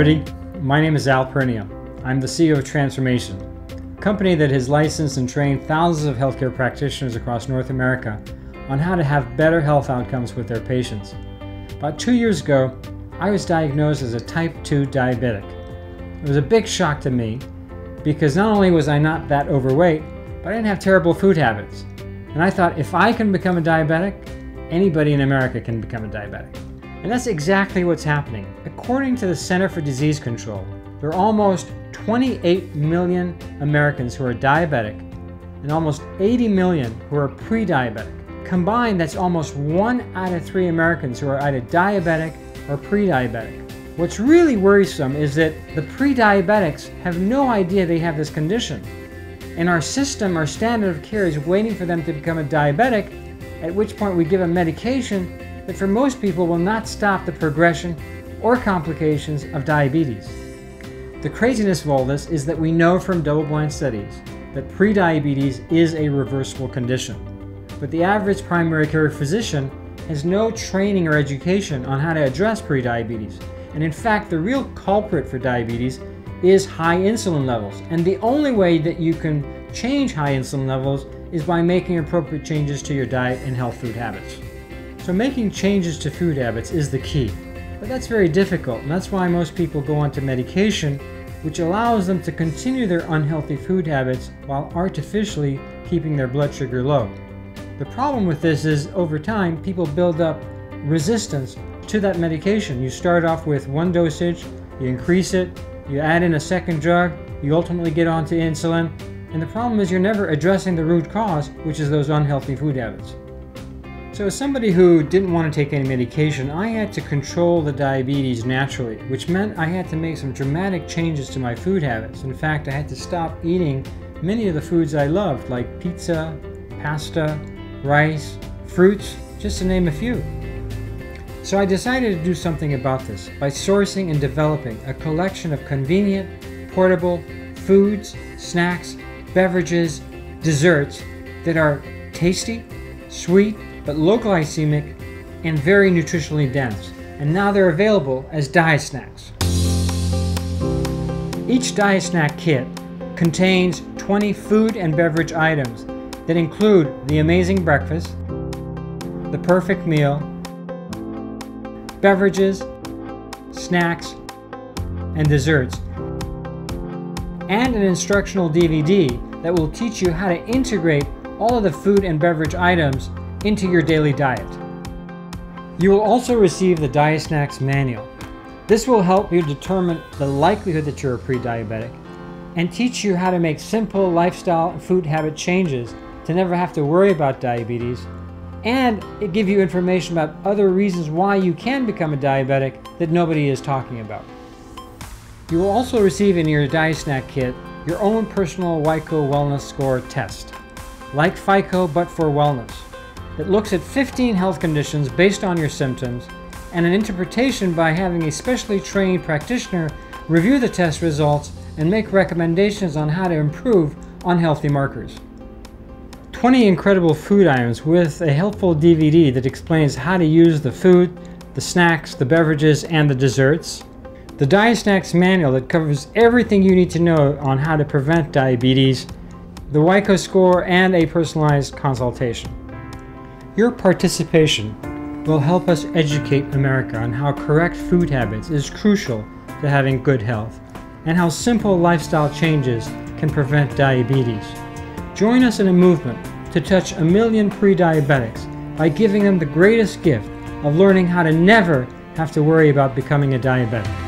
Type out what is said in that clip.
everybody. My name is Al Pernia. I'm the CEO of Transformation, a company that has licensed and trained thousands of healthcare practitioners across North America on how to have better health outcomes with their patients. About 2 years ago, I was diagnosed as a type 2 diabetic. It was a big shock to me because not only was I not that overweight, but I didn't have terrible food habits. And I thought, if I can become a diabetic, anybody in America can become a diabetic. And that's exactly what's happening. According to the Center for Disease Control, there are almost 28 million Americans who are diabetic and almost 80 million who are pre-diabetic. Combined, that's almost 1 out of 3 Americans who are either diabetic or pre-diabetic. What's really worrisome is that the pre-diabetics have no idea they have this condition. And our system, our standard of care, is waiting for them to become a diabetic, at which point we give them medication that for most people will not stop the progression or complications of diabetes. The craziness of all this is that we know from double-blind studies that prediabetes is a reversible condition. But the average primary care physician has no training or education on how to address prediabetes. And in fact, the real culprit for diabetes is high insulin levels. And the only way that you can change high insulin levels is by making appropriate changes to your diet and health food habits. So making changes to food habits is the key. But that's very difficult, and that's why most people go onto medication, which allows them to continue their unhealthy food habits while artificially keeping their blood sugar low. The problem with this is, over time, people build up resistance to that medication. You start off with one dosage, you increase it, you add in a second drug, you ultimately get onto insulin, and the problem is you're never addressing the root cause, which is those unhealthy food habits. So as somebody who didn't want to take any medication, I had to control the diabetes naturally, which meant I had to make some dramatic changes to my food habits. In fact, I had to stop eating many of the foods I loved, like pizza, pasta, rice, fruits, just to name a few. So I decided to do something about this by sourcing and developing a collection of convenient, portable foods, snacks, beverages, desserts that are tasty, sweet, but low glycemic and very nutritionally dense. And now they're available as DiaSnacks. Each DiaSnack kit contains 20 food and beverage items that include the amazing breakfast, the perfect meal, beverages, snacks, and desserts, and an instructional DVD that will teach you how to integrate all of the food and beverage items into your daily diet. You will also receive the DiaSnacks manual. This will help you determine the likelihood that you're a pre-diabetic and teach you how to make simple lifestyle and food habit changes to never have to worry about diabetes, and it gives you information about other reasons why you can become a diabetic that nobody is talking about. You will also receive in your DiaSnack kit your own personal WICO wellness score test, like FICO but for wellness. It looks at 15 health conditions based on your symptoms, and an interpretation by having a specially trained practitioner review the test results and make recommendations on how to improve unhealthy markers. 20 incredible food items with a helpful DVD that explains how to use the food, the snacks, the beverages, and the desserts. The DiaSnacks manual that covers everything you need to know on how to prevent diabetes, the WICO score, and a personalized consultation. Your participation will help us educate America on how correct food habits is crucial to having good health, and how simple lifestyle changes can prevent diabetes. Join us in a movement to touch 1 million pre-diabetics by giving them the greatest gift of learning how to never have to worry about becoming a diabetic.